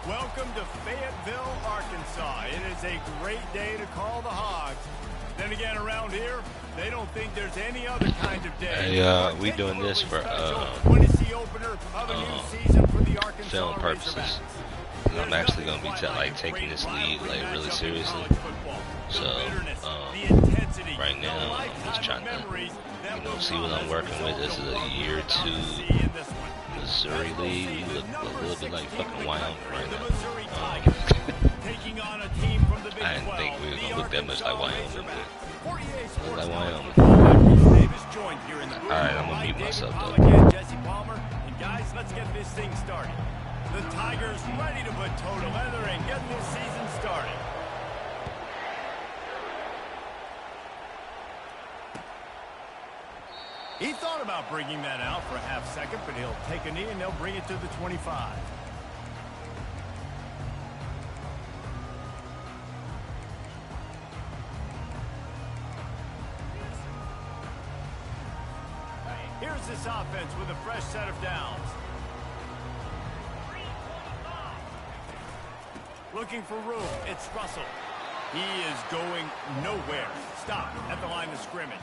Welcome to Fayetteville, Arkansas. It is a great day to call the Hogs. Then again, around here, they don't think there's any other kind of day. Hey, we doing this for film purposes. I'm actually gonna be taking this lead really seriously. So right now I'm just trying to see what I'm working with. This is a year 2 Missouri league. We look a little bit like fucking Wyoming right now. I didn't think we were gonna look that much like Wyoming, but look like Wyoming. Alright, I'm gonna mute myself though. Guys, let's get this thing started. The Tigers ready to put toe to leather and get this season started. He thought about bringing that out for a half second, but he'll take a knee and they'll bring it to the 25. Here's this offense with a fresh set of downs. Looking for room, it's Russell. He is going nowhere. Stop at the line of scrimmage.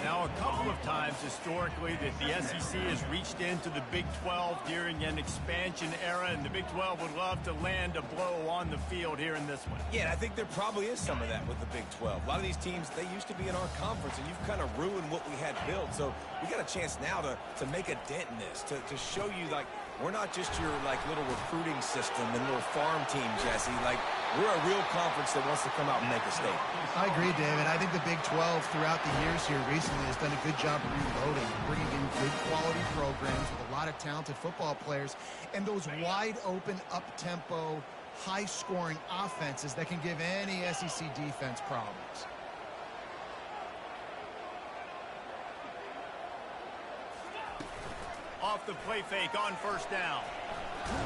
Now, a couple of times historically that the SEC has reached into the Big 12 during an expansion era, and the Big 12 would love to land a blow on the field here in this one. Yeah, I think there probably is some of that with the Big 12. A lot of these teams, they used to be in our conference, and you've kind of ruined what we had built. So we got a chance now to make a dent in this, to show you, like, we're not just your, like, little recruiting system and little farm team, Jesse. Like, we're a real conference that wants to come out and make a statement. I agree, David. I think the Big 12 throughout the years here recently has done a good job reloading, bringing in good quality programs with a lot of talented football players and those wide open, up-tempo, high-scoring offenses that can give any SEC defense problems. Off the play fake on first down.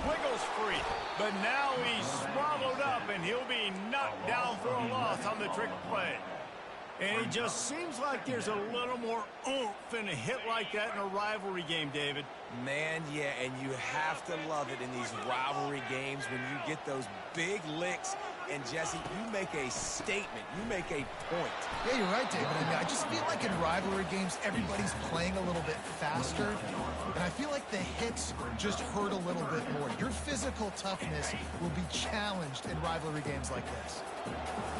Wiggles free, but now he's swallowed up, and he'll be knocked down for a loss on the trick play. And it just seems like there's a little more oomph in a hit like that in a rivalry game, David. Man, yeah, and you have to love it in these rivalry games when you get those big licks. And, Jesse, you make a statement. You make a point. Yeah, you're right, David. I mean, I just feel like in rivalry games, everybody's playing a little bit faster. And I feel like the hits just hurt a little bit more. Your physical toughness will be challenged in rivalry games like this.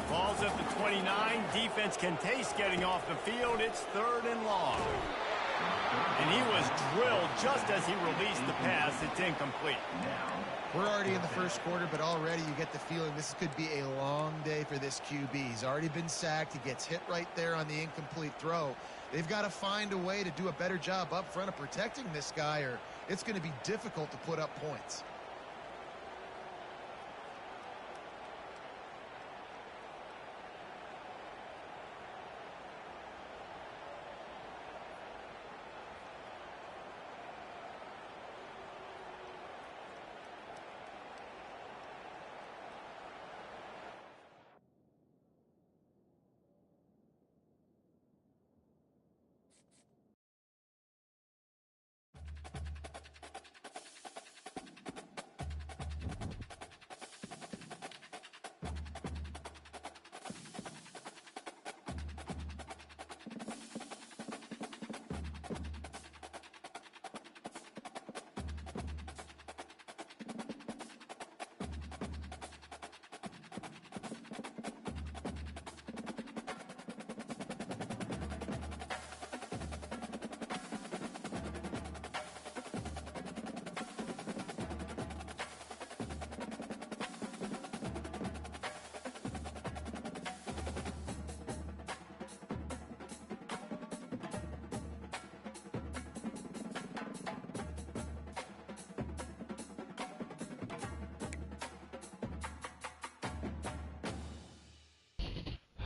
Ball's at the 29. Defense can taste getting off the field. It's 3rd and long. And he was drilled just as he released the pass. It's incomplete. We're already in the first quarter, but already you get the feeling this could be a long day for this QB. He's already been sacked. He gets hit right there on the incomplete throw. They've got to find a way to do a better job up front of protecting this guy, or it's going to be difficult to put up points.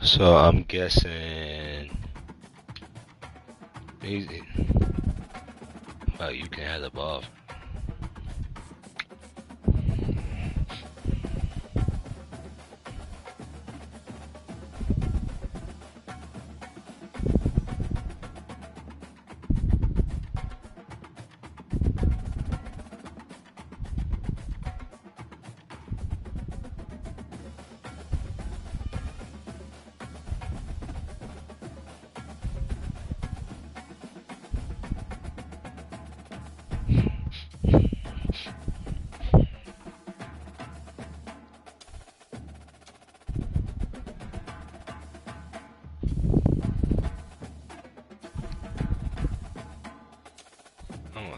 So I'm guessing easy. Oh, you can have the ball.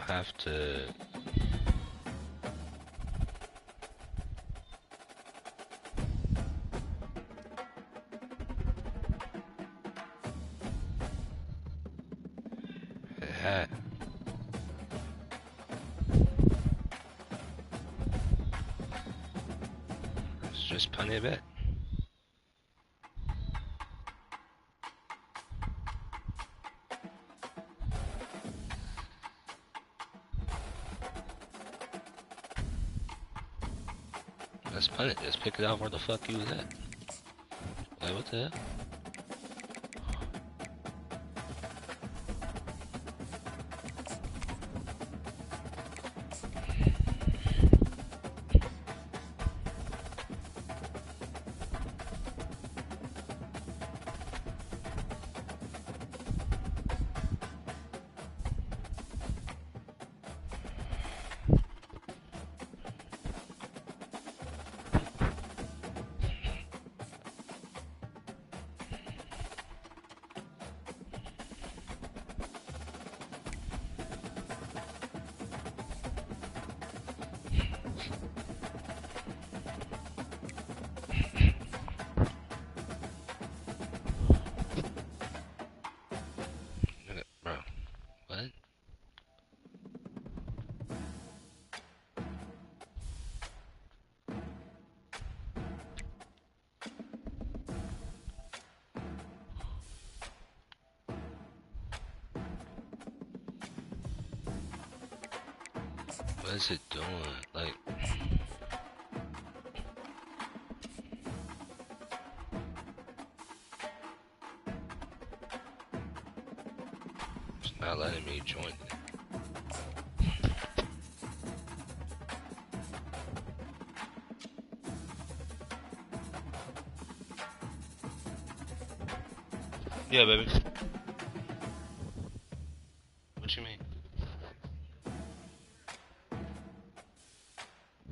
have to. Yeah. Let's just punt it back. Let's punt it. Let's pick it out where the fuck you was at. Like, what the hell? Bro, what? What is it doing? Like, it's not letting me join it. Yeah, baby. What you mean?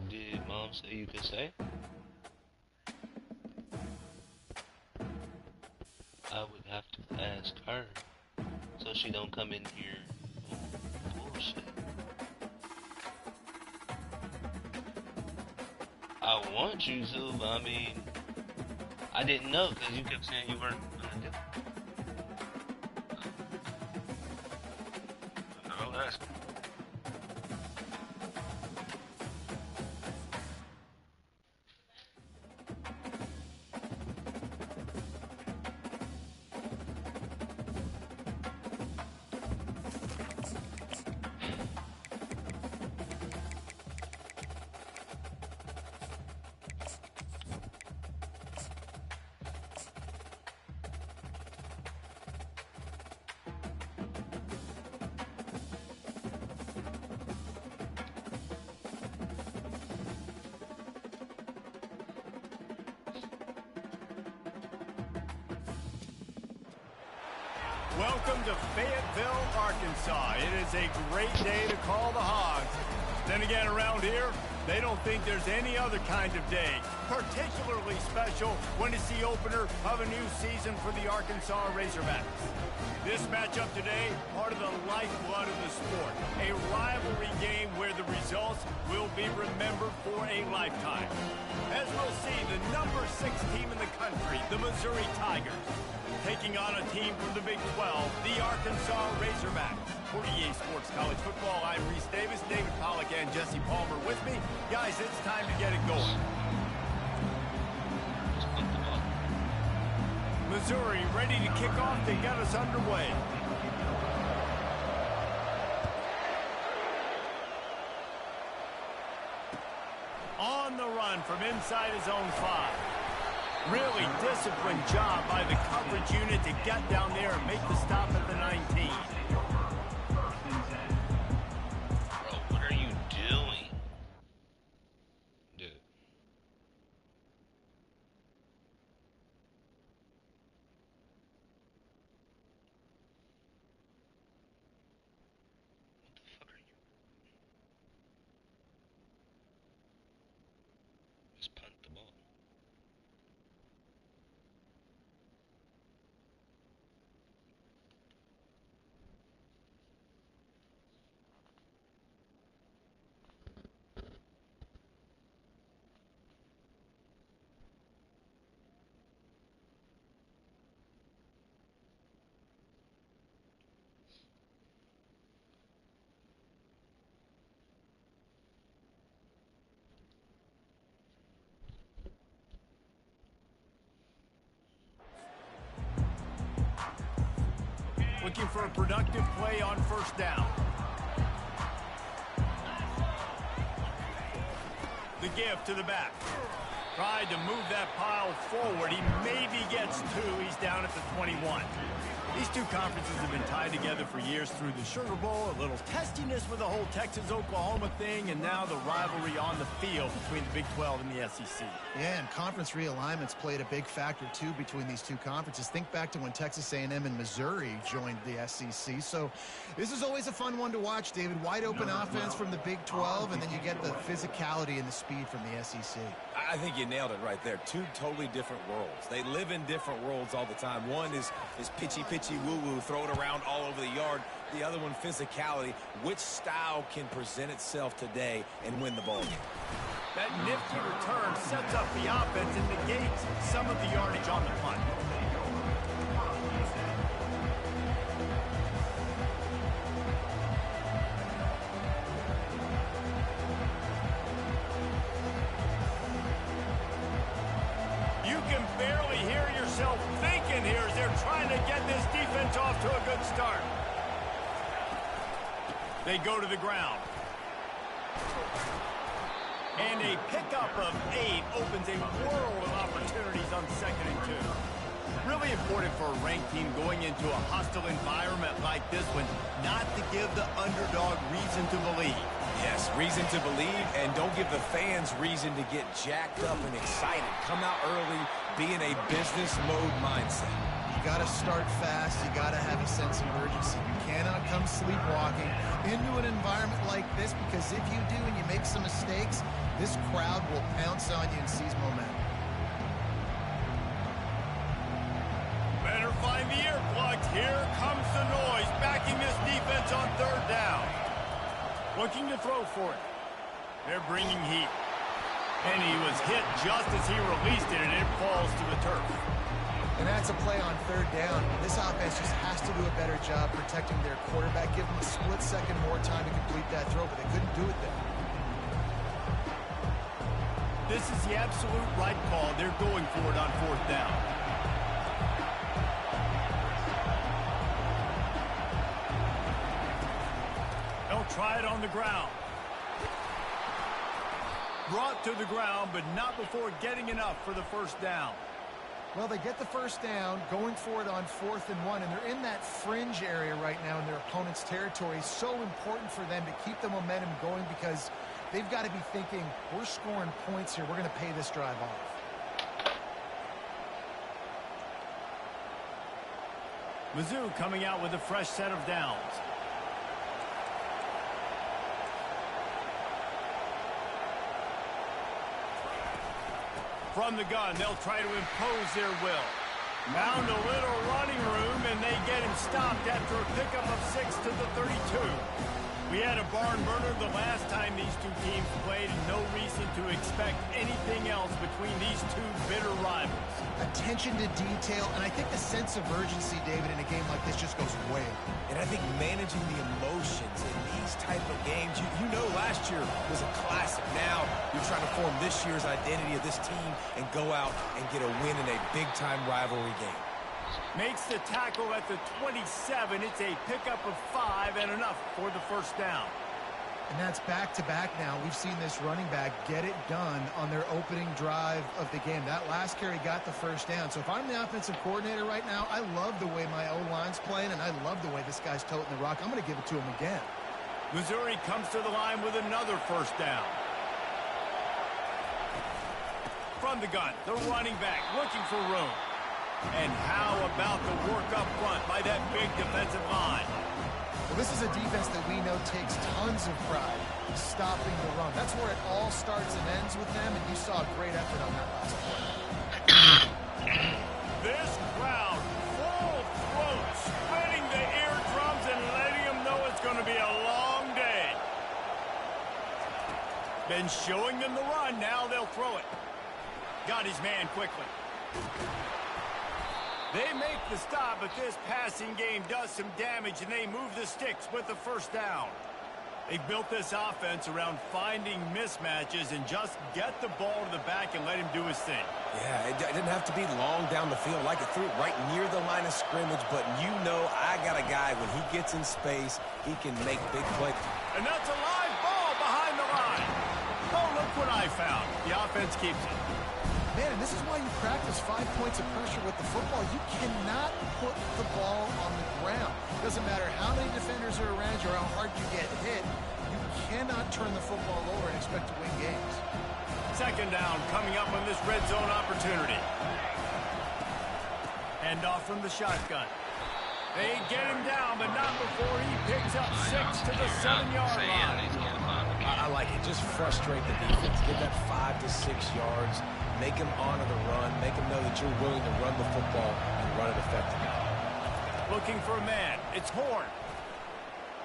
Did mom say you could say? I would have to ask her so she don't come in here bullshit. I want you to, but I mean, I didn't know because you kept saying you weren't gonna do it. I'll ask. Welcome to Fayetteville, Arkansas. It is a great day to call the Hogs. Then again, around here, they don't think there's any other kind of day. Particularly special when it's the opener of a new season for the Arkansas Razorbacks. This matchup today, part of the lifeblood of the sport. A rivalry game where the results will be remembered for a lifetime. As we'll see, the number 6 team in the country, the Missouri Tigers, taking on a team from the Big 12, the Arkansas Razorbacks. For EA Sports College Football, I'm Reese Davis, David Pollack, and Jesse Palmer with me. Guys, it's time to get it going. Missouri ready to kick off to get us underway. On the run from inside his own 5. Really disciplined job by the coverage unit to get down there and make the stop at the 19. Bro, what are you doing? Dude. What the fuck are you? Just punt the ball. looking for a productive play on first down. The give to the back. Tried to move that pile forward. He maybe gets 2. He's down at the 21. These two conferences have been tied together for years through the Sugar Bowl, a little testiness with the whole Texas-Oklahoma thing, and now the rivalry on the field between the Big 12 and the SEC. Yeah, and conference realignments played a big factor, too, between these two conferences. Think back to when Texas A&M and Missouri joined the SEC. So this is always a fun one to watch, David. Wide open offense from the Big 12, and then you get the physicality and the speed from the SEC. I think you nailed it right there. Two totally different worlds. They live in different worlds all the time. One is pitchy, woo-woo, throw it around all over the yard. The other one, physicality. Which style can present itself today and win the ball game? That nifty return sets up the offense and negates some of the yardage on the punt. You can barely hear yourself thinking here as they're trying to get this defense off to a good start. They go to the ground. And a pickup of 8 opens a world of opportunities on 2nd and 2. Really important for a ranked team going into a hostile environment like this one, not to give the underdog reason to believe. Yes, reason to believe, and don't give the fans reason to get jacked up and excited. Come out early, be in a business mode mindset. You got to start fast. You got to have a sense of urgency. You cannot come sleepwalking into an environment like this, because if you do and you make some mistakes, this crowd will pounce on you and seize momentum. Better find the earplugs. Here comes the noise, backing this defense on 3rd down. Looking to throw for it. They're bringing heat. And he was hit just as he released it, and it falls to the turf. And that's a play on 3rd down. This offense just has to do a better job protecting their quarterback. Give them a split second more time to complete that throw, but they couldn't do it there. This is the absolute right call. They're going for it on 4th down. They'll try it on the ground. Brought to the ground, but not before getting enough for the 1st down. Well, they get the 1st down, going for it on 4th and 1, and they're in that fringe area right now in their opponent's territory. So important for them to keep the momentum going, because they've got to be thinking, we're scoring points here. We're going to pay this drive off. Mizzou coming out with a fresh set of downs. From the gun, they'll try to impose their will. Found a little running room, and they get him stopped after a pickup of 6 to the 32. We had a barn burner the last time these two teams played, and no reason to expect anything else between these two bitter rivals. Attention to detail, and I think the sense of urgency, David, in a game like this just goes way up. And I think managing the emotions in these type of games, you know last year was a classic. Now you're trying to form this year's identity of this team and go out and get a win in a big-time rivalry game. Makes the tackle at the 27. It's a pickup of 5 and enough for the 1st down. And that's back-to-back now. We've seen this running back get it done on their opening drive of the game. That last carry got the 1st down. So if I'm the offensive coordinator right now, I love the way my O-line's playing, and I love the way this guy's toting the rock. I'm going to give it to him again. Missouri comes to the line with another 1st down. From the gun, the running back looking for room. And how about the work up front by that big defensive line? Well, this is a defense that we know takes tons of pride stopping the run. That's where it all starts and ends with them, and you saw a great effort on that last play. This crowd, full throat, splitting the eardrums and letting them know it's going to be a long day. Been showing them the run, now they'll throw it. Got his man quickly. They make the stop, but this passing game does some damage, and they move the sticks with the 1st down. They built this offense around finding mismatches and just get the ball to the back and let him do his thing. Yeah, it didn't have to be long down the field. Like it threw it right near the line of scrimmage, but you know I got a guy, when he gets in space, he can make big plays. And that's a live ball behind the line. Oh, look what I found. The offense keeps it. Man, and this is why you practice 5 points of pressure with the football. You cannot put the ball on the ground. Doesn't matter how many defenders are around you or how hard you get hit. You cannot turn the football over and expect to win games. Second down coming up on this red zone opportunity. Hand off from the shotgun. They get him down, but not before he picks up 6 to the 7-yard line. I like it. Just frustrate the defense. Get that 5 to 6 yards. Make them honor the run. Make them know that you're willing to run the football and run it effectively. Looking for a man. It's Horn.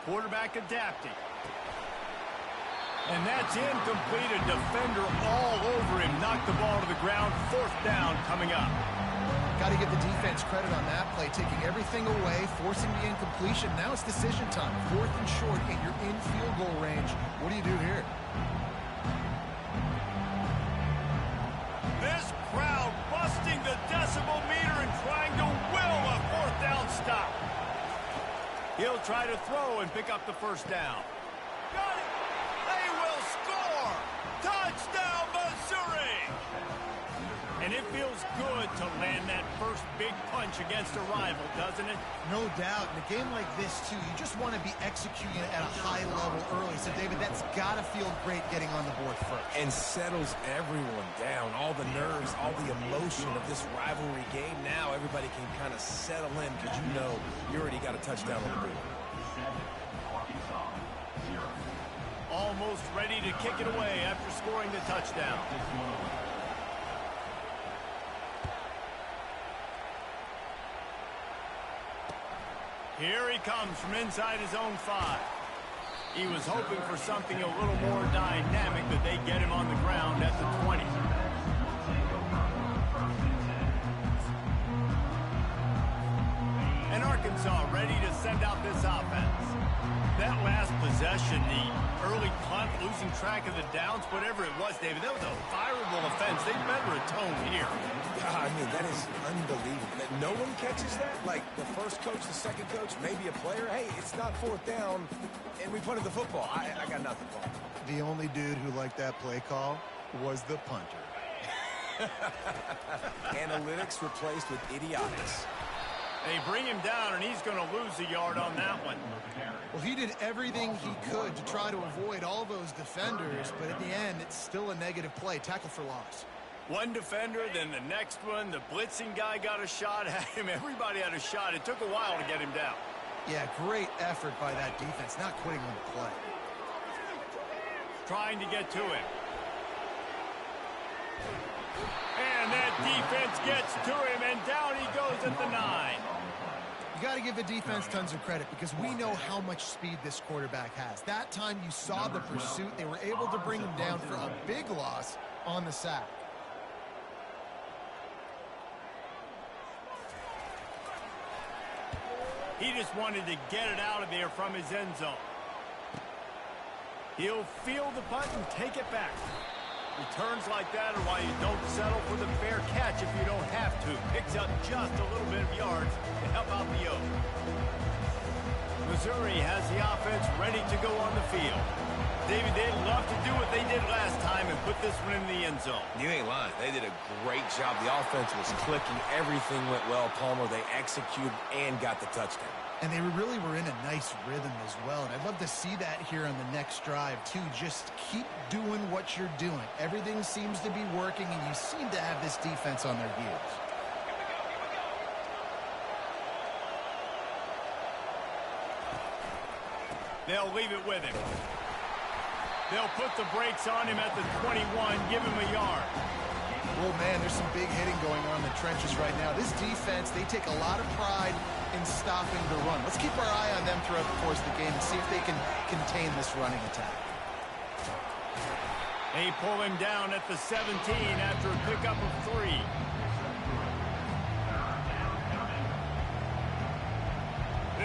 Quarterback adapting. And that's incomplete. A defender all over him. Knocked the ball to the ground. 4th down coming up. Got to give the defense credit on that play, taking everything away, forcing the incompletion. Now it's decision time. 4th and short, and you're in field goal range. What do you do here? This crowd busting the decibel meter and trying to will a 4th down stop. He'll try to throw and pick up the 1st down. Got it! They will score! Touchdown, Missouri! And it feels good to land that first big punch against a rival, doesn't it? No doubt. In a game like this, too, you just want to be executing at a high level early. So, David, that's got to feel great getting on the board first. And settles everyone down. All the nerves, all the emotion of this rivalry game. Now everybody can kind of settle in because you know you already got a touchdown on the board. Almost ready to kick it away after scoring the touchdown. Here he comes from inside his own 5. He was hoping for something a little more dynamic, but they get him on the ground at the 20. And Arkansas ready to send out this offense. That last possession, the early punt, losing track of the downs, whatever it was, David, that was a fireable offense. They better atone here. I mean, that is unbelievable. That no one catches that? Like the first coach, the second coach, maybe a player. Hey, it's not 4th down, and we punted the football. I got nothing for him. The only dude who liked that play call was the punter. Analytics replaced with idiotics. They bring him down, and he's going to lose a yard on that one. Well, he did everything he could to try to avoid all those defenders, but at the end, it's still a negative play. Tackle for loss. One defender, then the next one. The blitzing guy got a shot at him. Everybody had a shot. It took a while to get him down. Yeah, great effort by that defense, not quitting on the play. Trying to get to him. And that defense gets to him, and down he goes at the 9. You got to give the defense tons of credit because we know how much speed this quarterback has. That time you saw the pursuit. They were able to bring him down for a big loss on the sack. He just wanted to get it out of there from his end zone. He'll field the punt and take it back. Returns like that are why you don't settle for the fair catch if you don't have to. Picks up just a little bit of yards to help out the Oak. Missouri has the offense ready to go on the field. David, they'd love to do what they did last time and put this one in the end zone. You ain't lying. They did a great job. The offense was clicking. Everything went well, Palmer. They executed and got the touchdown. And they really were in a nice rhythm as well. And I'd love to see that here on the next drive, too. Just keep doing what you're doing. Everything seems to be working, and you seem to have this defense on their heels. They'll leave it with him. They'll put the brakes on him at the 21, give him a yard. Oh, man, there's some big hitting going on in the trenches right now. This defense, they take a lot of pride in stopping the run. Let's keep our eye on them throughout the course of the game and see if they can contain this running attack. They pull him down at the 17 after a pickup of 3.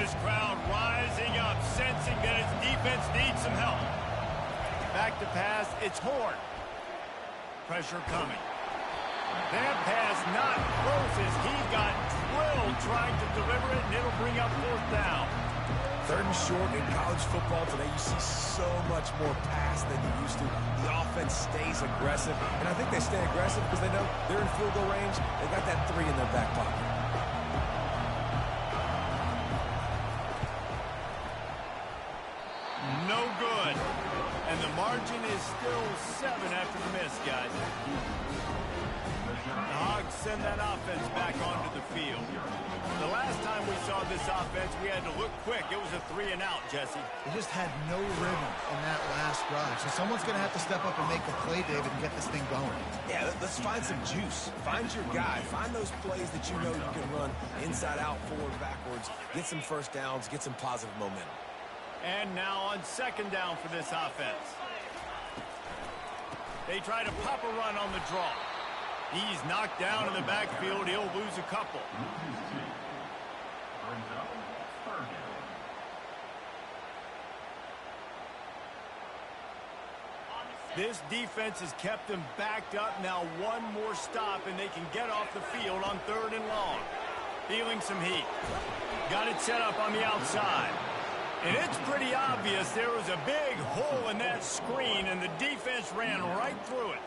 this crowd rising up, sensing that its defense needs some help. Back to pass, it's Horn. Pressure coming. That pass not close as he got drilled trying to deliver it, and it'll bring up 4th down. 3rd and short in college football today. You see so much more pass than you used to. The offense stays aggressive, and I think they stay aggressive because they know they're in field goal range. They got that 3 in their back pocket. No good. And the margin is still 7 after the miss, guys. The Hogs send that offense back onto the field. The last time we saw this offense, we had to look quick. It was a 3-and-out, Jesse. They just had no rhythm in that last drive. So someone's going to have to step up and make a play, David, and get this thing going. Yeah, let's find some juice. Find your guy. Find those plays that you know you can run inside out, forward, backwards. Get some first downs. Get some positive momentum. And now on 2nd down for this offense. They try to pop a run on the draw. He's knocked down in the backfield. He'll lose a couple. This defense has kept them backed up. Now one more stop, and they can get off the field on 3rd and long. Feeling some heat. Got it set up on the outside. And it's pretty obvious there was a big hole in that screen, and the defense ran right through it.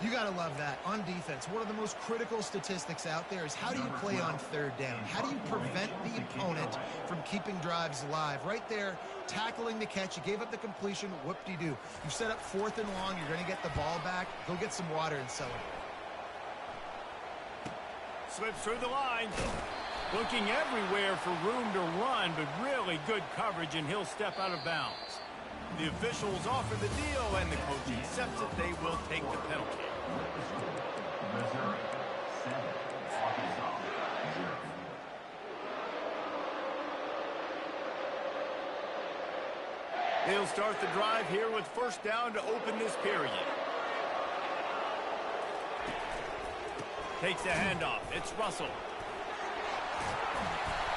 You got to love that. On defense, one of the most critical statistics out there is how do you play on 3rd down? How do you prevent the opponent from keeping drives alive? Right there, tackling the catch. You gave up the completion. Whoop-de-doo. You set up 4th and long. You're going to get the ball back. Go get some water and celebrate. Slips through the line. Looking everywhere for room to run, but really good coverage, and he'll step out of bounds. The officials offer the deal, and the coach accepts it. They will take the penalty. They'll start the drive here with 1st down to open this period. Takes the handoff. It's Russell.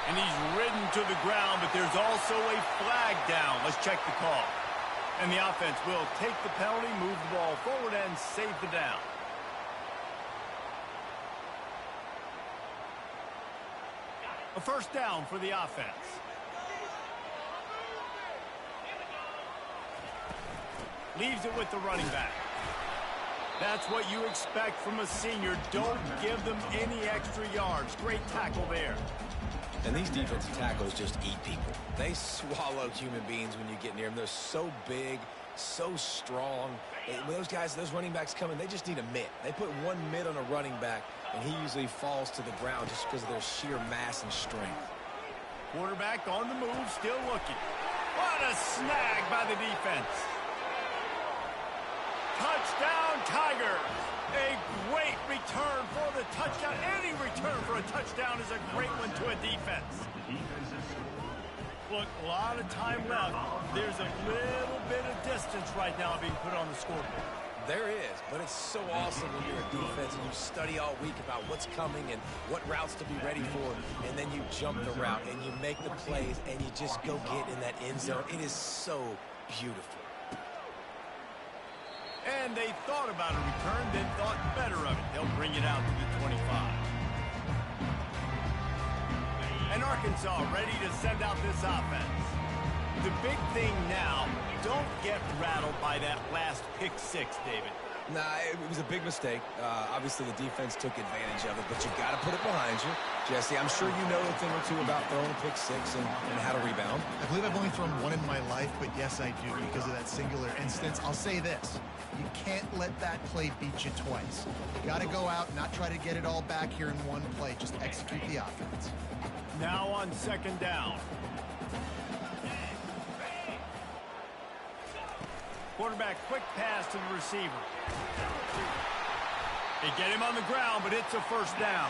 And he's ridden to the ground, but there's also a flag down. Let's check the call. And the offense will take the penalty, move the ball forward, and save the down. A 1st down for the offense. Leaves it with the running back. That's what you expect from a senior. Don't give them any extra yards. Great tackle there. And these defensive tackles just eat people. They swallow human beings when you get near them. They're so big, so strong. When those guys, those running backs come in, they just need a mitt. They put one mitt on a running back, and he usually falls to the ground just because of their sheer mass and strength. Quarterback on the move, still looking. What a snag by the defense. Touchdown, Tigers. A great return for the touchdown. Any return for a touchdown is a great one to a defense. Look, a lot of time left. There's a little bit of distance right now being put on the scoreboard. There is, but it's so awesome when you're a defense and you study all week about what's coming and what routes to be ready for, and then you jump the route and you make the plays and you just go get in that end zone. It is so beautiful. And they thought about a return, then thought better of it. They'll bring it out to the 25. And Arkansas ready to send out this offense. The big thing now, don't get rattled by that last pick 6, David. Nah, it was a big mistake. Obviously, the defense took advantage of it, but you got to put it behind you. Jesse, I'm sure you know a thing or two about throwing a pick 6 and how to rebound. I believe I've only thrown one in my life, but yes, I do because of that singular instance. I'll say this. You can't let that play beat you twice. You got to go out, not try to get it all back here in one play. Just execute the offense. Now on 2nd down. Quarterback, quick pass to the receiver. They get him on the ground, but it's a 1st down.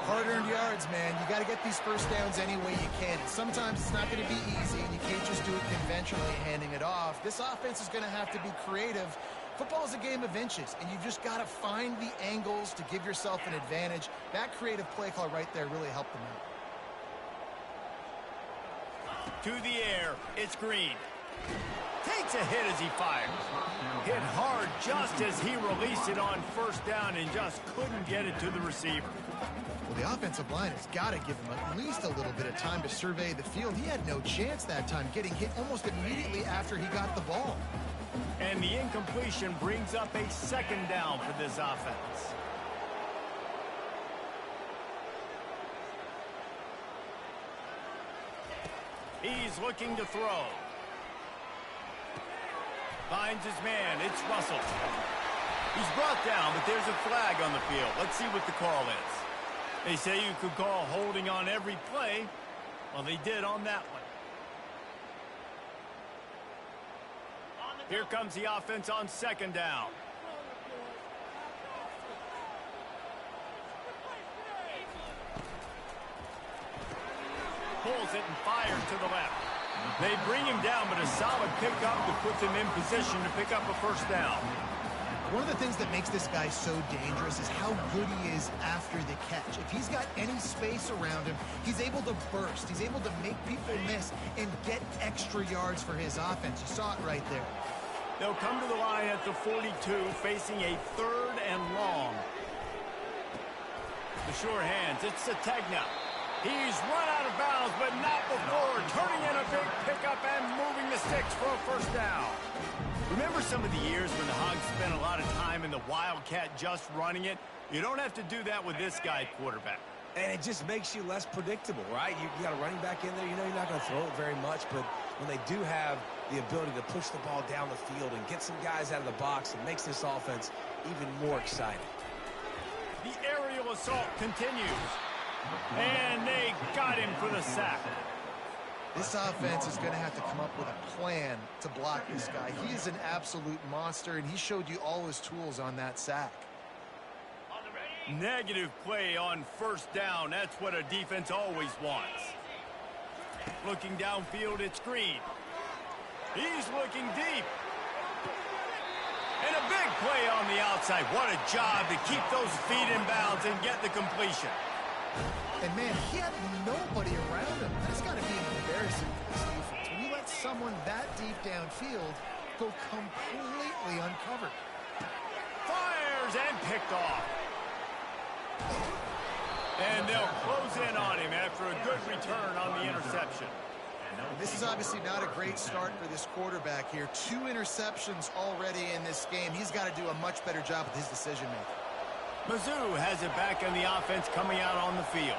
Hard-earned yards, man. You got to get these 1st downs any way you can. Sometimes it's not going to be easy, and you can't just do it conventionally, handing it off. This offense is going to have to be creative. Football is a game of inches, and you've just got to find the angles to give yourself an advantage. That creative play call right there really helped them out. To the air, it's Green. Takes a hit as he fires. Hit hard just as he released it on first down and just couldn't get it to the receiver. Well, the offensive line has got to give him at least a little bit of time to survey the field. He had no chance that time, getting hit almost immediately after he got the ball. And the incompletion brings up a second down for this offense. He's looking to throw. Finds his man. It's Russell. He's brought down, but there's a flag on the field. Let's see what the call is. They say you could call holding on every play. Well, they did on that one. Here comes the offense on second down. Pulls it and fires to the left. They bring him down, but a solid pickup to put them in position to pick up a first down. One of the things that makes this guy so dangerous is how good he is after the catch. If he's got any space around him, he's able to burst. He's able to make people miss and get extra yards for his offense. You saw it right there. They'll come to the line at the 42, facing a 3rd and long. The sure hands, it's Sategna. He's run out of bounds, but not before turning in a big pickup and moving the sticks for a first down. Remember some of the years when the Hogs spent a lot of time in the Wildcat just running it? You don't have to do that with this guy quarterback. And it just makes you less predictable, right? You got a running back in there. You know you're not going to throw it very much, but when they do have the ability to push the ball down the field and get some guys out of the box, it makes this offense even more exciting. The aerial assault continues. And they got him for the sack. This offense is going to have to come up with a plan to block this guy. He is an absolute monster, and he showed you all his tools on that sack. Negative play on first down. That's what a defense always wants. Looking downfield, it's Green. He's looking deep. And a big play on the outside. What a job to keep those feet in bounds and get the completion. And, man, he had nobody around him. That's got to be embarrassing for this defense. When you let someone that deep downfield go completely uncovered. Fires and picked off. And they'll close in on him after a good return on the interception. This is obviously not a great start for this quarterback here. 2 interceptions already in this game. He's got to do a much better job with his decision-making. Mizzou has it back on the offense coming out on the field.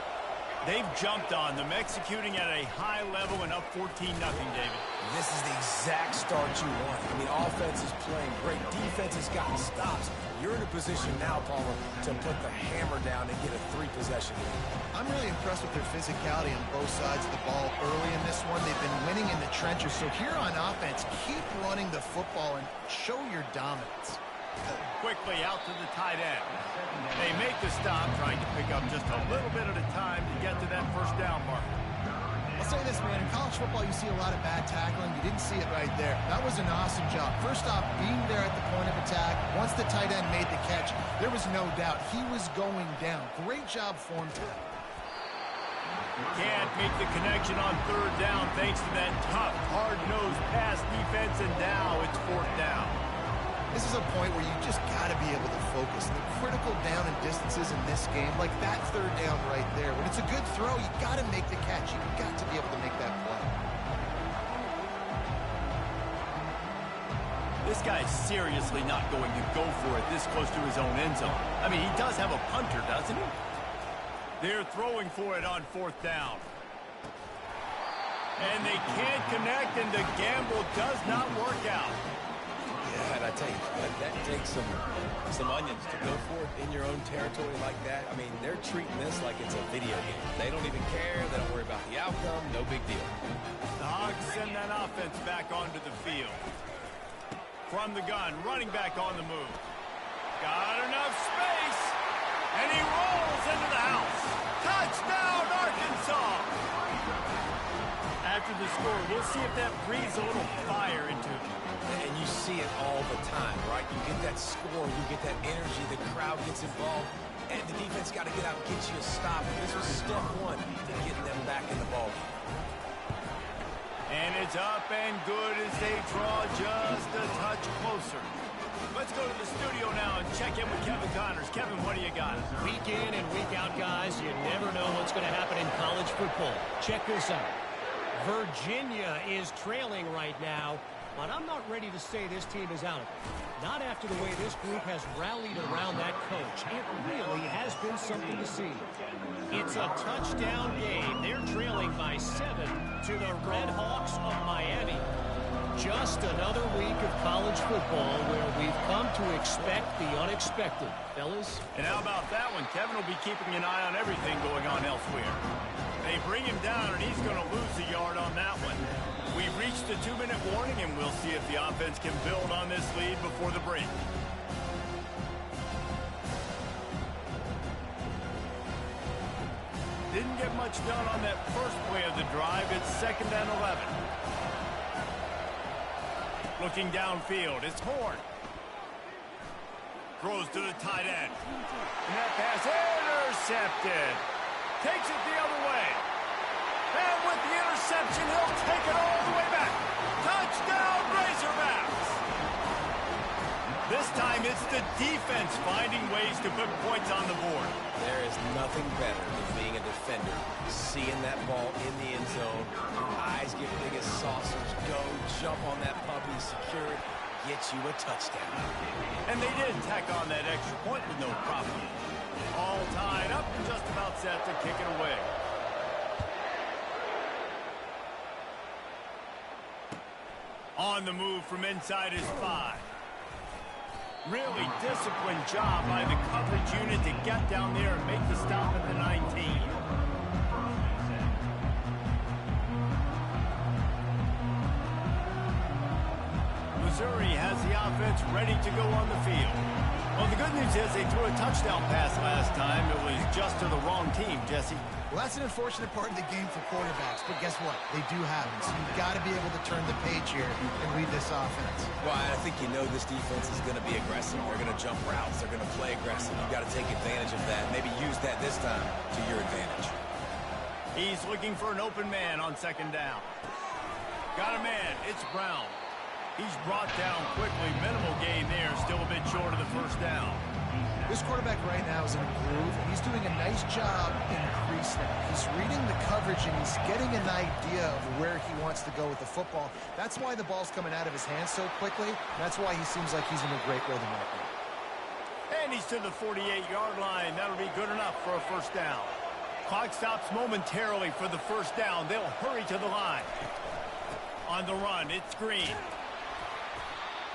They've jumped on them, executing at a high level and up 14-0, David. This is the exact start you want. I mean, offense is playing great. Defense has gotten stops. You're in a position now, Palmer, to put the hammer down and get a 3-possession lead. I'm really impressed with their physicality on both sides of the ball early in this one. They've been winning in the trenches. So here on offense, keep running the football and show your dominance. Quickly out to the tight end. They make the stop, trying to pick up just a little bit at a time to get to that first down mark. I'll say this, man. In college football, you see a lot of bad tackling. You didn't see it right there. That was an awesome job. First off, being there at the point of attack. Once the tight end made the catch, there was no doubt he was going down. Great job for him, too. Can't make the connection on third down thanks to that tough, hard-nosed pass defense, and now it's fourth down. This is a point where you just got to be able to focus. The critical down and distances in this game, like that third down right there. When it's a good throw, you got to make the catch. You've got to be able to make that play. This guy's seriously not going to go for it this close to his own end zone. I mean, he does have a punter, doesn't he? They're throwing for it on fourth down. And they can't connect, and the gamble does not work out. Yeah, and I tell you, that takes some onions to go for it in your own territory like that. I mean, they're treating this like it's a video game. They don't even care. They don't worry about the outcome. No big deal. The Hogs send that offense back onto the field. From the gun, running back on the move. Got enough space, and he rolls into the house. Touchdown, Arkansas! After the score, we'll see if that breathes a little fire into him. And you see it all the time, right? You get that score, you get that energy, the crowd gets involved, and the defense got to get out and get you a stop. This was step one to getting them back in the ballgame. And it's up and good as they draw just a touch closer. Let's go to the studio now and check in with Kevin Connors. Kevin, what do you got? Week in and week out, guys, you never know what's going to happen in college football. Check this out. Virginia is trailing right now, but I'm not ready to say this team is out of it. Not after the way this group has rallied around that coach. It really has been something to see. It's a touchdown game. They're trailing by 7 to the Red Hawks of Miami. Just another week of college football where we've come to expect the unexpected, fellas. And how about that one? Kevin will be keeping an eye on everything going on elsewhere. They bring him down, and he's going to lose a yard on that one. We've reached the 2-minute warning, and we'll see if the offense can build on this lead before the break. Didn't get much done on that first play of the drive. It's 2nd and 11. Looking downfield, it's Horn. Throws to the tight end. And that pass intercepted. Takes it the other way. And with the interception, he'll take it all the way back. Touchdown, Razorbacks! This time, it's the defense finding ways to put points on the board. There is nothing better than being a defender, seeing that ball in the end zone, your eyes get big as saucers, go, jump on that puppy, secure it, get you a touchdown. And they did tack on that extra point with no problem. All tied up, just about set to kick it away. On the move from inside his 5. Really disciplined job by the coverage unit to get down there and make the stop at the 19. Missouri has the offense ready to go on the field. Well, the good news is they threw a touchdown pass last time. It was just to the wrong team, Jesse. Well, that's an unfortunate part of the game for quarterbacks, but guess what? They do have it, so you've got to be able to turn the page here and read this offense. Well, I think you know this defense is going to be aggressive. They're going to jump routes. They're going to play aggressive. You've got to take advantage of that. Maybe use that this time to your advantage. He's looking for an open man on 2nd down. Got a man. It's Brown. He's brought down quickly. Minimal gain there. Still a bit short of the 1st down. This quarterback right now is in a groove. He's doing a nice job in crease now. He's reading the coverage, and he's getting an idea of where he wants to go with the football. That's why the ball's coming out of his hands so quickly. That's why he seems like he's in a great rhythm right now. And he's to the 48-yard line. That'll be good enough for a 1st down. Clock stops momentarily for the 1st down. They'll hurry to the line. On the run, it's Green.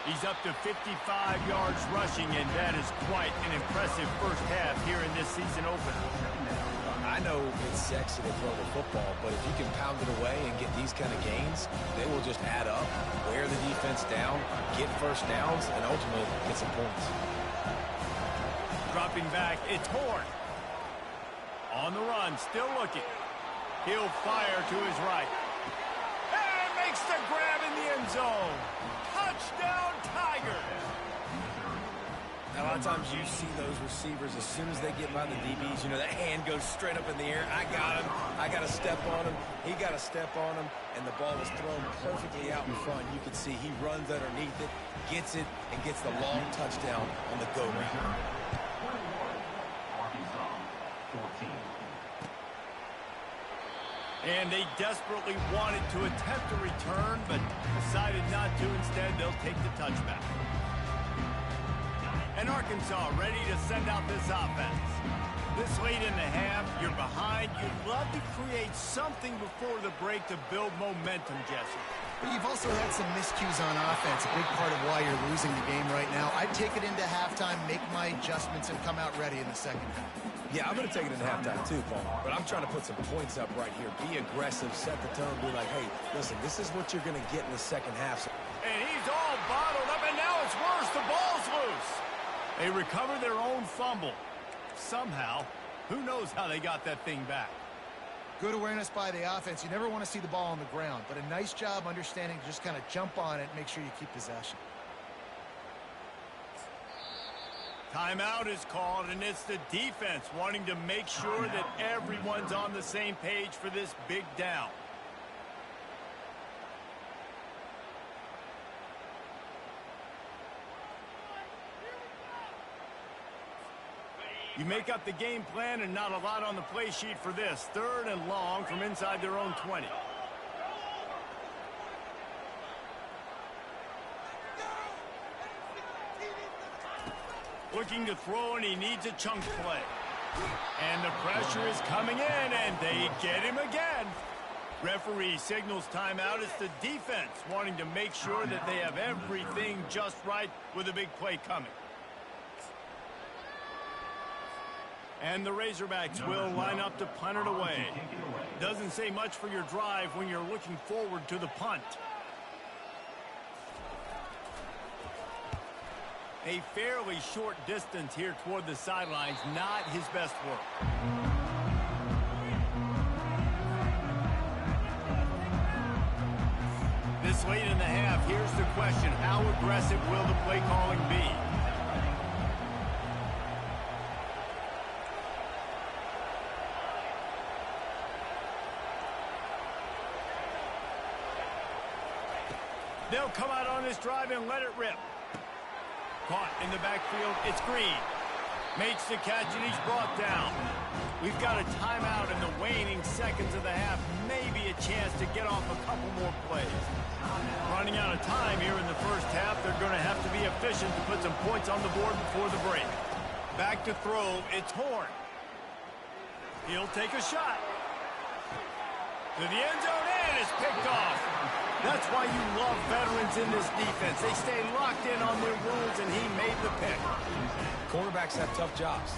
He's up to 55 yards rushing, and that is quite an impressive 1st half here in this season opener. I know it's sexy to throw the football, but if you can pound it away and get these kind of gains, they will just add up, wear the defense down, get 1st downs, and ultimately get some points. Dropping back, it's Horn. On the run, still looking. He'll fire to his right. And makes the grab in the end zone. Touchdown, Tigers! Now, a lot of times you see those receivers, as soon as they get by the DBs, you know, that hand goes straight up in the air. I got him. I got to step on him. He got to step on him, and the ball was thrown perfectly out in front. You can see he runs underneath it, gets it, and gets the long touchdown on the go route. And they desperately wanted to attempt a return, but decided not to. Instead, they'll take the touchback. And Arkansas ready to send out this offense. This late in the half, you're behind. You'd love to create something before the break to build momentum, Jesse. But you've also had some miscues on offense, a big part of why you're losing the game right now. I'd take it into halftime, make my adjustments, and come out ready in the 2nd half. Yeah, I'm going to take it in halftime too, Paul. But I'm trying to put some points up right here. Be aggressive, set the tone, be like, hey, listen, this is what you're going to get in the 2nd half. And he's all bottled up, and now it's worse. The ball's loose. They recover their own fumble. Somehow, who knows how they got that thing back. Good awareness by the offense. You never want to see the ball on the ground, but a nice job understanding to just kind of jump on it and make sure you keep possession. Timeout is called, and it's the defense wanting to make sure that everyone's on the same page for this big down. You make up the game plan and not a lot on the play sheet for this. 3rd and long from inside their own 20. Looking to throw, and he needs a chunk play. And the pressure is coming in, and they get him again. Referee signals timeout. It's the defense wanting to make sure that they have everything just right with a big play coming. And the Razorbacks will line up to punt it away. Doesn't say much for your drive when you're looking forward to the punt. A fairly short distance here toward the sidelines, not his best work. This late in the half, here's the question. How aggressive will the play calling be? They'll come out on this drive and let it rip. Caught in the backfield, it's Green. Makes the catch, and he's brought down. We've got a timeout in the waning seconds of the half. Maybe a chance to get off a couple more plays. Running out of time here in the first half. They're going to have to be efficient to put some points on the board before the break. Back to throw, it's Horn. He'll take a shot. To the end zone, and it's picked off. That's why you love veterans in this defense. They stay locked in on their rules, and he made the pick. Cornerbacks have tough jobs.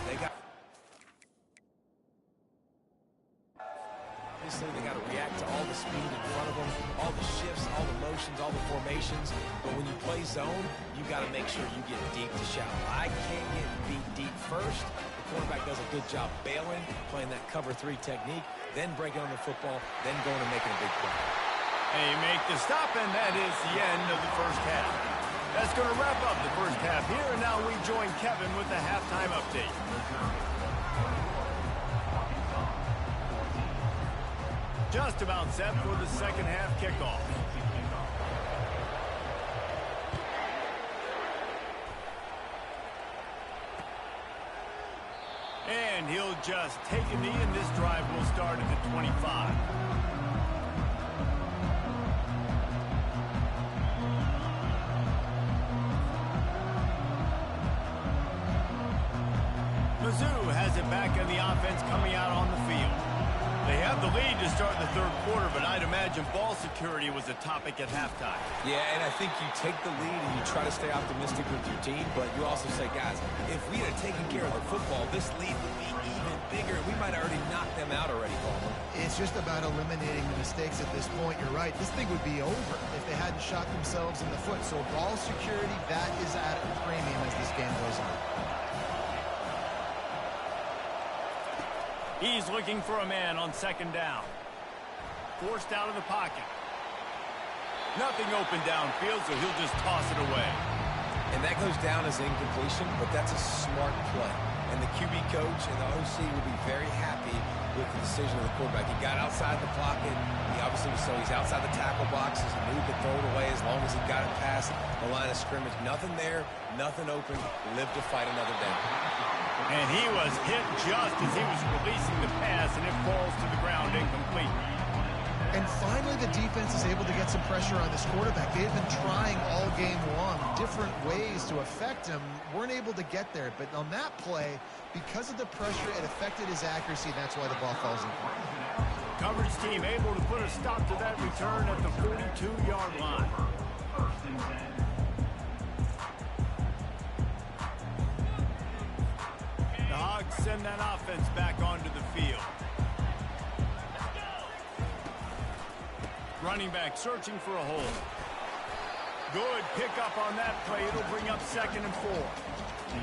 Obviously, they got to react to all the speed in front of them, all the shifts, all the motions, all the formations. But when you play zone, you got to make sure you get deep to shallow. I can't get beat deep first. The quarterback does a good job bailing, playing that cover 3 technique, then breaking on the football, then going and making a big play. They make the stop, and that is the end of the first half. That's going to wrap up the first half here, and now we join Kevin with the halftime update. Just about set for the second half kickoff. And he'll just take a knee, and this drive will start at the 25. Mizzou has it back in the offense coming out on the field. They have the lead to start the third quarter, but I'd imagine ball security was a topic at halftime. Yeah, and I think you take the lead and you try to stay optimistic with your team, but you also say, guys, if we had taken care of the football, this lead would be even bigger. We might have already knocked them out already, Palmer. It's just about eliminating the mistakes at this point. You're right. This thing would be over if they hadn't shot themselves in the foot. So ball security, that is at a premium as this game goes on. He's looking for a man on second down. Forced out of the pocket. Nothing open downfield, so he'll just toss it away. And that goes down as incompletion, but that's a smart play. And the QB coach and the OC will be very happy with the decision of the quarterback. He got outside the pocket. He obviously was so he's outside the tackle boxes. He knew he could throw it away as long as he got it past the line of scrimmage. Nothing there, nothing open. Live to fight another day. And he was hit just as he was releasing the pass, and it falls to the ground incomplete. And finally, the defense is able to get some pressure on this quarterback. They've been trying all game long, different ways to affect him. Weren't able to get there. But on that play, because of the pressure, it affected his accuracy. That's why the ball falls in. Coverage team able to put a stop to that return at the 42-yard line. The Hogs send that offense back onto the field. Running back searching for a hole. Good pickup on that play. It'll bring up 2nd and 4.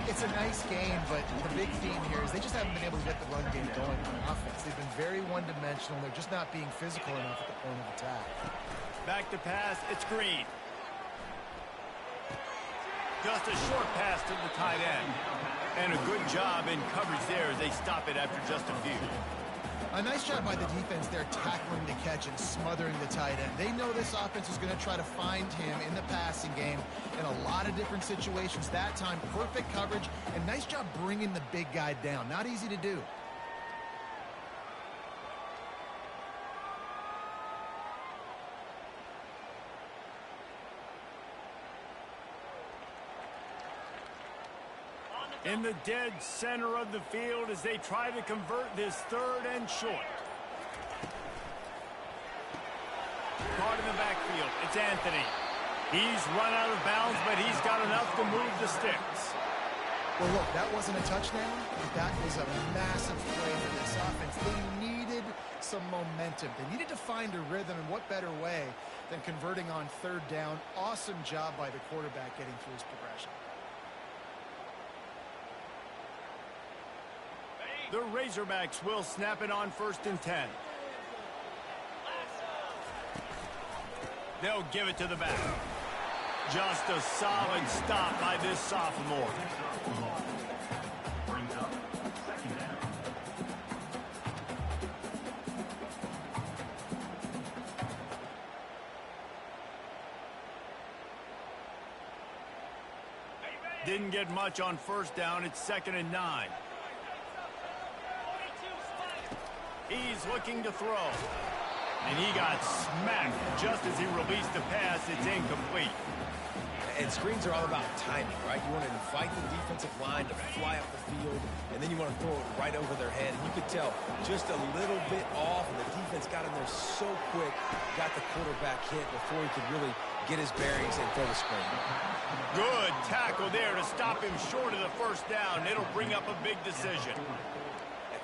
It's a nice game, but the big theme here is they just haven't been able to get the run game going on offense. They've been very one-dimensional. They're just not being physical enough at the point of attack. Back to pass. It's Green. Just a short pass to the tight end. And a good job in coverage there as they stop it after just a few. A nice job by the defense there, tackling the catch and smothering the tight end. They know this offense is going to try to find him in the passing game in a lot of different situations. That time, perfect coverage, and nice job bringing the big guy down. Not easy to do. In the dead center of the field as they try to convert this 3rd and short. Caught in the backfield. It's Anthony. He's run out of bounds, but he's got enough to move the sticks. Well, look, that wasn't a touchdown, but that was a massive play for this offense. They needed some momentum. They needed to find a rhythm, and what better way than converting on 3rd down. Awesome job by the quarterback getting through his progression. The Razorbacks will snap it on 1st and 10. They'll give it to the back. Just a solid stop by this sophomore. Didn't get much on 1st down. It's 2nd and 9. He's looking to throw. And he got smacked just as he released the pass. It's incomplete. And screens are all about timing, right? You want to invite the defensive line to fly up the field, and then you want to throw it right over their head. And you could tell just a little bit off, and the defense got in there so quick, got the quarterback hit before he could really get his bearings and throw the screen. Good tackle there to stop him short of the 1st down. It'll bring up a big decision.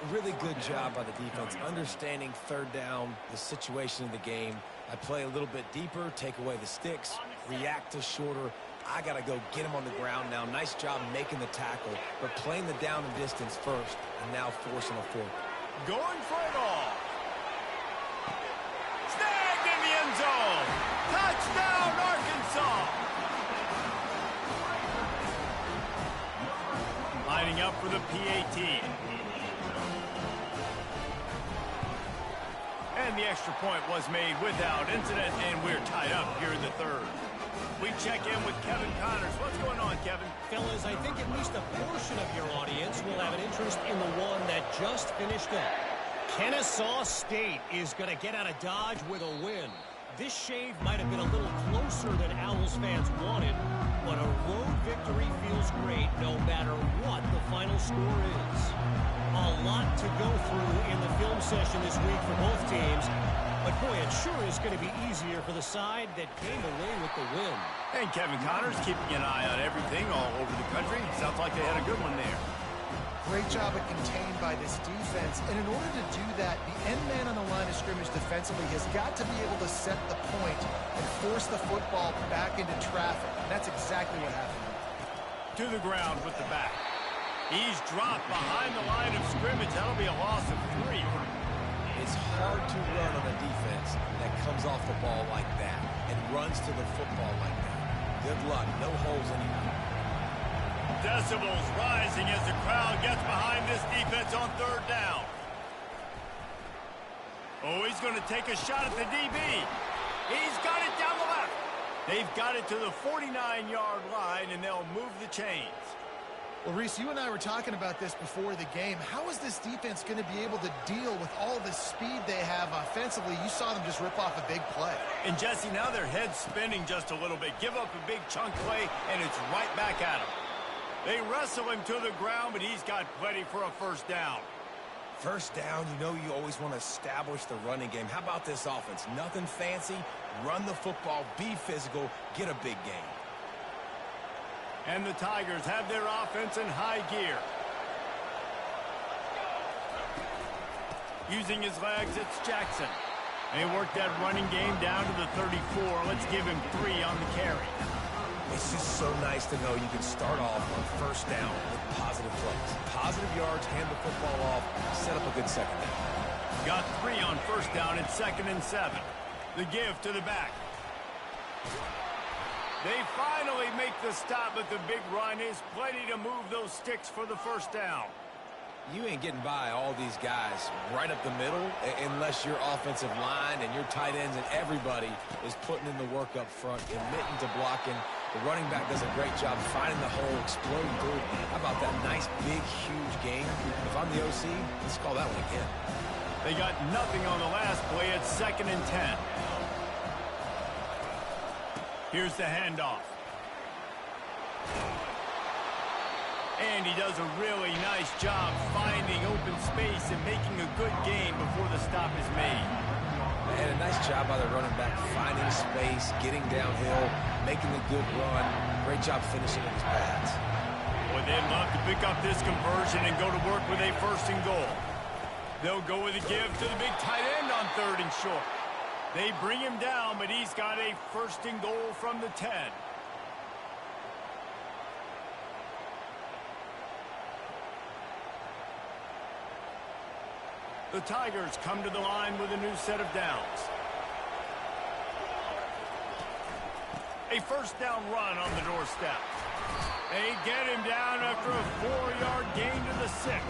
Really good job by the defense, understanding 3rd down, the situation of the game. I play a little bit deeper, take away the sticks, react to shorter. I got to go get him on the ground now. Nice job making the tackle, but playing the down and distance first, and now forcing a 4th. Going for it all. Snagged in the end zone. Touchdown, Arkansas. Lining up for the PAT. And the extra point was made without incident, and we're tied up here in the 3rd. We check in with Kevin Connors. What's going on, Kevin? Fellas, I think at least a portion of your audience will have an interest in the one that just finished up. Kennesaw State is going to get out of Dodge with a win. This shave might have been a little closer than Owls fans wanted, but a road victory feels great no matter what the final score is. A lot to go through in the film session this week for both teams, but boy, it sure is going to be easier for the side that came away with the win. And Kevin Connors keeping an eye on everything all over the country. Sounds like they had a good one there. Great job at contained by this defense, and in order to do that, the end man on the line of scrimmage defensively has got to be able to set the point and force the football back into traffic. And that's exactly what happened. To the ground with the back. He's dropped behind the line of scrimmage. That'll be a loss of 3. It's hard to run on a defense that comes off the ball like that and runs to the football like that. Good luck. No holes anywhere. Decibels rising as the crowd gets behind this defense on 3rd down. Oh, he's going to take a shot at the DB. He's got it down the left. They've got it to the 49-yard line, and they'll move the chains. Well, Reese, you and I were talking about this before the game. How is this defense going to be able to deal with all the speed they have offensively? You saw them just rip off a big play. And, Jesse, now their head's spinning just a little bit. Give up a big chunk play, and it's right back at them. They wrestle him to the ground, but he's got plenty for a 1st down. 1st down, you know you always want to establish the running game. How about this offense? Nothing fancy. Run the football, be physical, get a big gain. And the Tigers have their offense in high gear. Using his legs, it's Jackson. They work that running game down to the 34. Let's give him 3 on the carry. It's just so nice to know you can start off on 1st down with positive plays. Positive yards, hand the football off, set up a good 2nd down. Got 3 on 1st down. It's 2nd and 7. The give to the back. They finally make the stop, but the big run is plenty to move those sticks for the 1st down. You ain't getting by all these guys right up the middle unless your offensive line and your tight ends and everybody is putting in the work up front, committing to blocking. The running back does a great job finding the hole, exploding through. How about that nice, big, huge game? If I'm the OC, let's call that one again. They got nothing on the last play. It's 2nd and 10. Here's the handoff. And he does a really nice job finding open space and making a good gain before the stop is made. And a nice job by the running back, finding space, getting downhill, making a good run. Great job finishing in his pads. Well, they'd love to pick up this conversion and go to work with a 1st and goal. They'll go with a give to the big tight end on 3rd and short. They bring him down, but he's got a 1st and goal from the 10. The Tigers come to the line with a new set of downs. A 1st down run on the doorstep. They get him down after a 4-yard gain to the 6.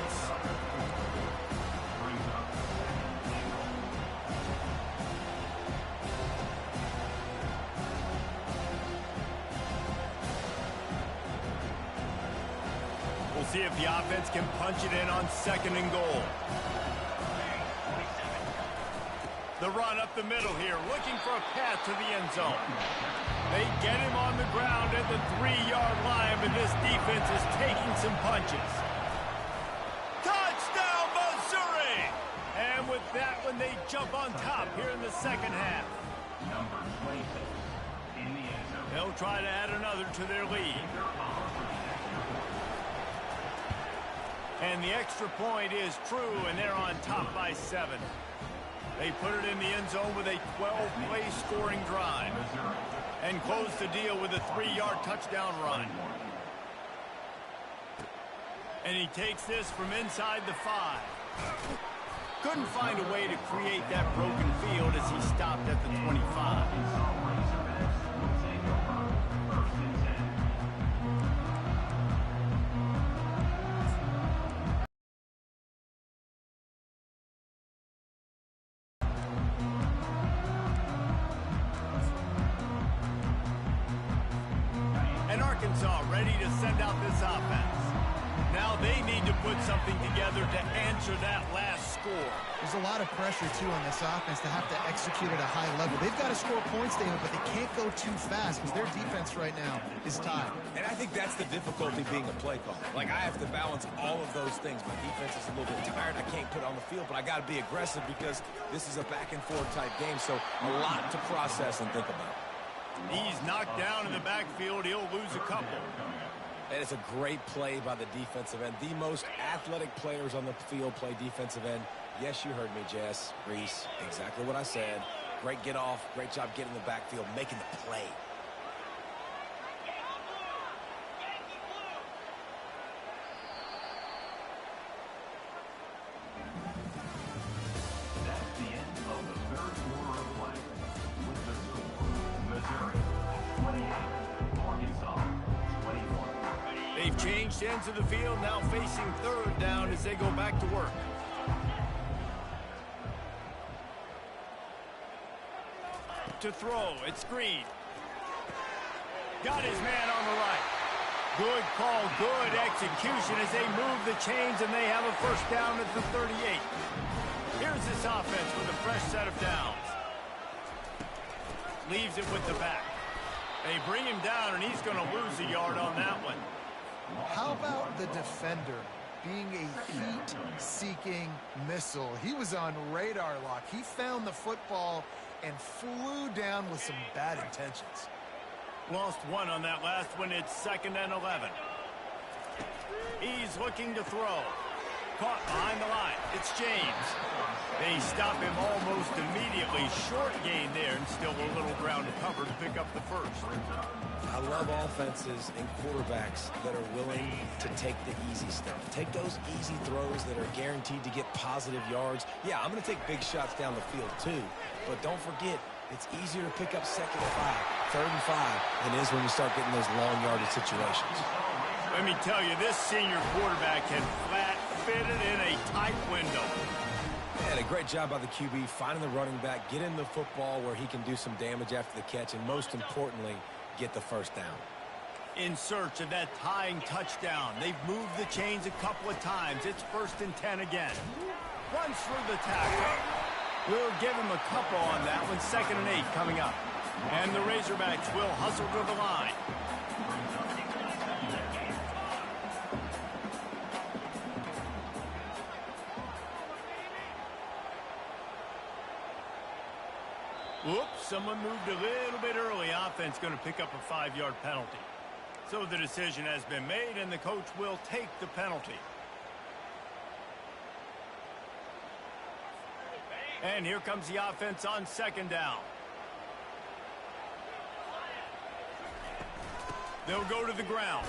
We'll see if the offense can punch it in on 2nd and goal. The run up the middle here, looking for a path to the end zone. They get him on the ground at the 3-yard line, but this defense is taking some punches. Touchdown, Missouri! And with that one, they jump on top here in the 2nd half. They'll try to add another to their lead. And the extra point is true, and they're on top by 7. They put it in the end zone with a 12-play scoring drive and close the deal with a 3-yard touchdown run. And he takes this from inside the 5. Couldn't find a way to create that broken field as he stopped at the 25. Arkansas ready to send out this offense. Now they need to put something together to answer that last score. There's a lot of pressure, too, on this offense to have to execute at a high level. They've got to score points, David, but they can't go too fast because their defense right now is tied. And I think that's the difficulty being a play caller. Like, I have to balance all of those things. My defense is a little bit tired. I can't put it on the field, but I got to be aggressive because this is a back-and-forth type game, so a lot to process and think about. He's knocked down in the backfield. He'll lose a couple. And it's a great play by the defensive end. The most athletic players on the field play defensive end. Yes, you heard me, Jess, Reese. Exactly what I said. Great get off. Great job getting in the backfield, making the play. They've changed ends of the field, now facing 3rd down as they go back to work. To throw, it's Green. Got his man on the right. Good call, good execution as they move the chains and they have a 1st down at the 38. Here's this offense with a fresh set of downs. Leaves it with the back. They bring him down and he's going to lose a yard on that one. How about the defender being a heat-seeking missile? He was on radar lock. He found the football and flew down with some bad intentions. Lost one on that last one. It's 2nd and 11. He's looking to throw. Caught behind the line. It's James. They stop him almost immediately. Short gain there and still a little ground to cover to pick up the 1st. I love offenses and quarterbacks that are willing to take the easy stuff. Take those easy throws that are guaranteed to get positive yards. Yeah, I'm going to take big shots down the field too. But don't forget, it's easier to pick up 2nd and 5, 3rd and 5 than it is when you start getting those long yardage situations. Let me tell you, this senior quarterback can flat fit it in a tight window. And a great job by the QB finding the running back, getting the football where he can do some damage after the catch, and most importantly, get the first down. In search of that tying touchdown. They've moved the chains a couple of times. It's 1st and 10 again. Runs through the tackle. We'll give him a couple on that one. 2nd and 8 coming up. And the Razorbacks will hustle to the line. Whoops, someone moved a little bit early. Offense going to pick up a 5-yard penalty. So the decision has been made, and the coach will take the penalty. And here comes the offense on 2nd down. They'll go to the ground.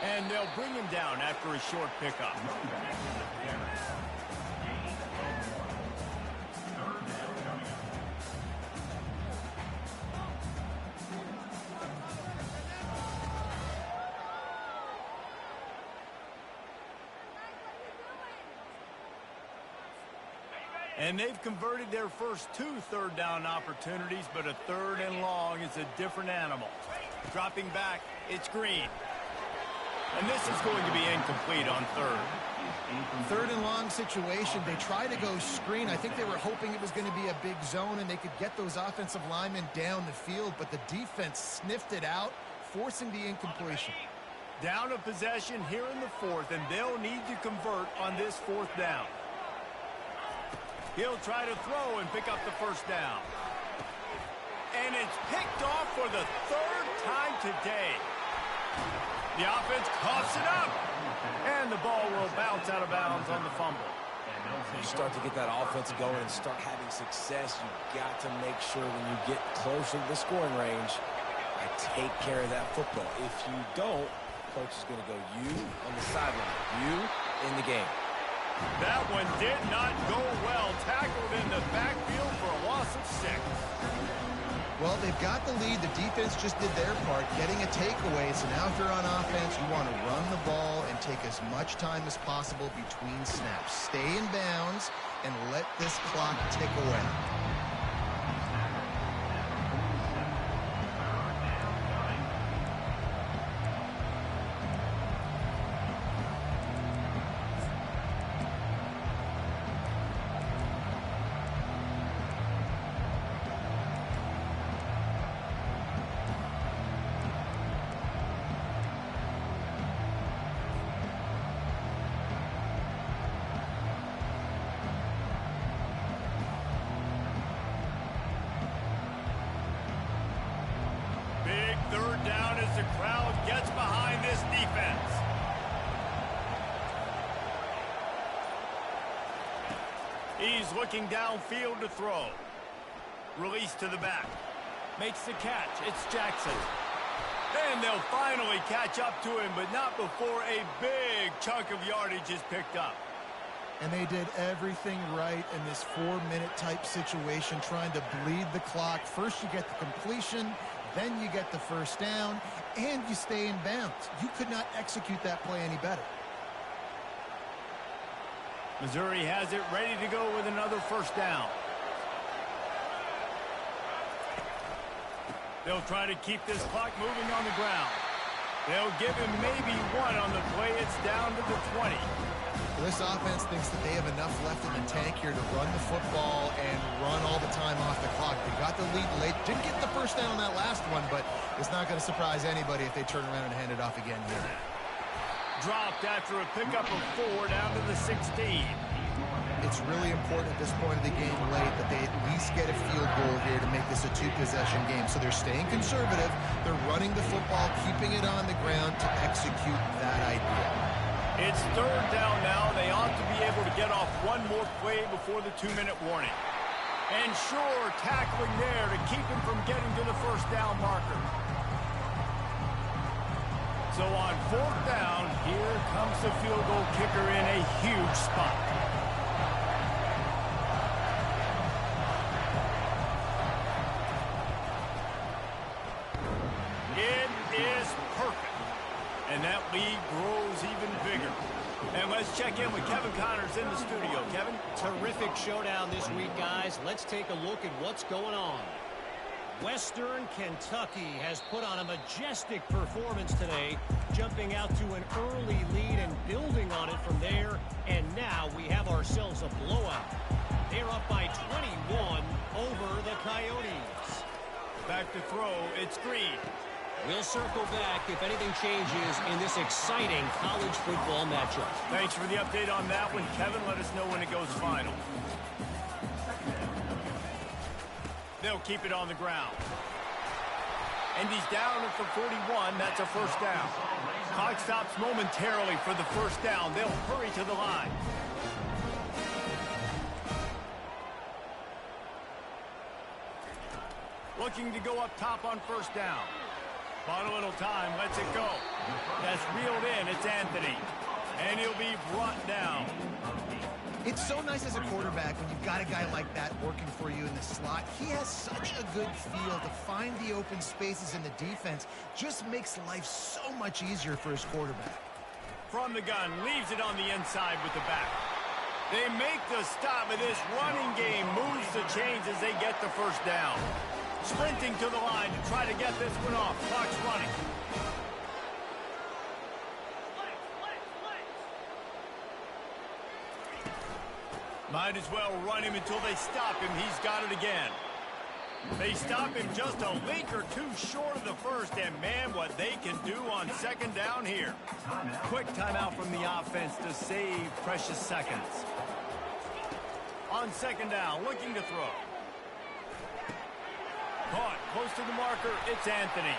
And they'll bring him down after a short pickup. And they've converted their first 2 third down opportunities, but a 3rd and long is a different animal. Dropping back, it's Green. And this is going to be incomplete on 3rd. 3rd and long situation. They try to go screen. I think they were hoping it was going to be a big zone and they could get those offensive linemen down the field, but the defense sniffed it out, forcing the incompletion. Down a possession here in the 4th, and they'll need to convert on this 4th down. He'll try to throw and pick up the 1st down. And it's picked off for the 3rd time today. The offense coughs it up. And the ball will bounce out of bounds on the fumble. You start to get that offense going and start having success, you've got to make sure when you get closer to the scoring range, I take care of that football. If you don't, coach is going to go you on the sideline, you in the game. That one did not go well. Tackled in the backfield for a loss of 6. Well, they've got the lead. The defense just did their part, getting a takeaway. So now if you're on offense, you want to run the ball and take as much time as possible between snaps. Stay in bounds and let this clock tick away. The crowd gets behind this defense. He's looking downfield to throw. Release to the back. Makes the catch. It's Jackson. And they'll finally catch up to him, but not before a big chunk of yardage is picked up. And they did everything right in this 4-minute type situation, trying to bleed the clock. First you get the completion, then you get the 1st down, and you stay in bounds. You could not execute that play any better. Missouri has it ready to go with another 1st down. They'll try to keep this clock moving on the ground. They'll give him maybe 1 on the play. It's down to the 20. This offense thinks that they have enough left in the tank here to run the football and run all the time off the clock. They got the lead late. Didn't get the 1st down on that last one, but it's not going to surprise anybody if they turn around and hand it off again here. Dropped after a pickup of 4 down to the 16. It's really important at this point of the game late that they at least get a field goal here to make this a 2-possession game. So they're staying conservative. They're running the football, keeping it on the ground to execute that idea. It's 3rd down now. They ought to be able to get off 1 more play before the 2-minute warning. And sure, tackling there to keep him from getting to the 1st down marker. So on 4th down, here comes the field goal kicker in a huge spot. It is perfect. And that lead grows even bigger. And let's check in with Kevin Connors in the studio. Kevin? Terrific showdown this week, guys. Let's take a look at what's going on. Western Kentucky has put on a majestic performance today, jumping out to an early lead and building on it from there. And now we have ourselves a blowout. They're up by 21 over the Coyotes. Back to throw, it's Green. We'll circle back if anything changes in this exciting college football matchup. Thanks for the update on that one, Kevin. Let us know when it goes final. They'll keep it on the ground. And he's down at the 41. That's a first down. Clock stops momentarily for the first down. They'll hurry to the line. Looking to go up top on first down. Bought a little time, lets it go. That's reeled in, it's Anthony. And he'll be brought down. It's so nice as a quarterback when you've got a guy like that working for you in the slot. He has such a good feel to find the open spaces in the defense. Just makes life so much easier for his quarterback. From the gun, leaves it on the inside with the back. They make the stop, and this running game moves the chains as they get the first down. Sprinting to the line to try to get this one off. Clock's running. Might as well run him until they stop him. He's got it again. They stop him just a link or two short of the first, and man, what they can do on second down here. Quick timeout from the offense to save precious seconds. On second down, looking to throw. Caught close to the marker, it's Anthony.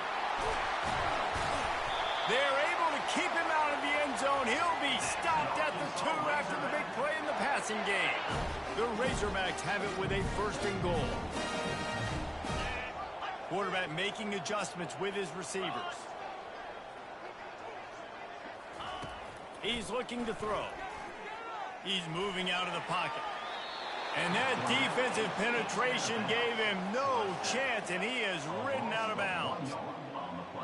They're able to keep him out of the end zone. He'll be stopped at the 2 after the big play in the passing game. The Razorbacks have it with a first and goal. Quarterback making adjustments with his receivers. He's looking to throw. He's moving out of the pocket. And that defensive penetration gave him no chance, and he is ridden out of bounds.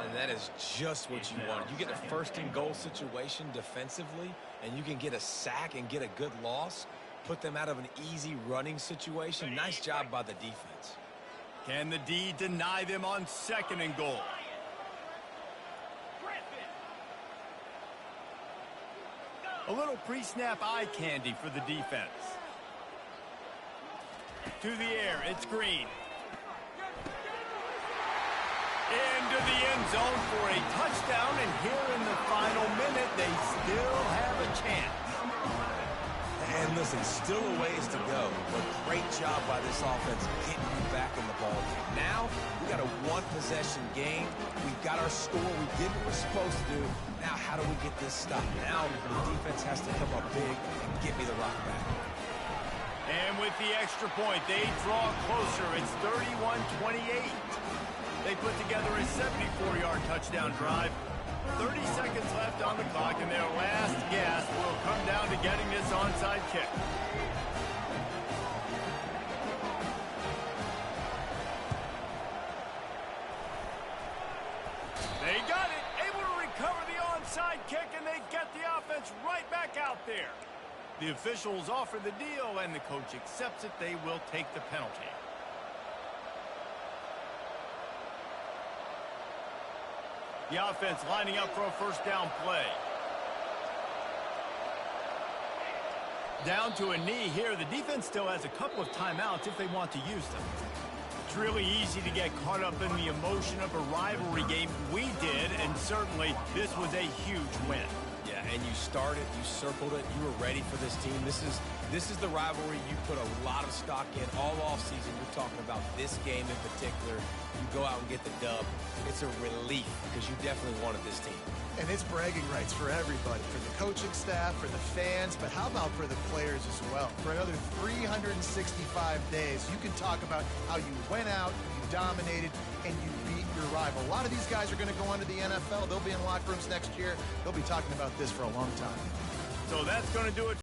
And that is just what you want. You get a first and goal situation defensively, and you can get a sack and get a good loss, put them out of an easy running situation. Nice job by the defense. Can the D deny them on second and goal? A little pre-snap eye candy for the defense. To the air, it's Green. Into the end zone for a touchdown, and here in the final minute, they still have a chance. And listen, still a ways to go, but great job by this offense getting you back in the ball game. Now, we got a one-possession game. We've got our score. We did what we're supposed to do. Now, how do we get this stopped? Now, the defense has to come up big and get me the rock back. And with the extra point, they draw closer. It's 31-28. They put together a 74-yard touchdown drive. 30 seconds left on the clock, and their last gasp will come down to getting this onside kick. They got it, able to recover the onside kick, and they get the offense right back out there. The officials offer the deal, and the coach accepts it. They will take the penalty. The offense lining up for a first down play. Down to a knee here. The defense still has a couple of timeouts if they want to use them. It's really easy to get caught up in the emotion of a rivalry game. We did, and certainly this was a huge win. Yeah, and you started, you circled it, you were ready for this team. This is the rivalry you put a lot of stock in all offseason. You're talking about this game in particular. You go out and get the dub. It's a relief because you definitely wanted this team. And it's bragging rights for everybody, for the coaching staff, for the fans, but how about for the players as well? For another 365 days, you can talk about how you went out, you dominated, and you beat your rival. A lot of these guys are going to go on to the NFL. They'll be in locker rooms next year. They'll be talking about this for a long time. So that's going to do it.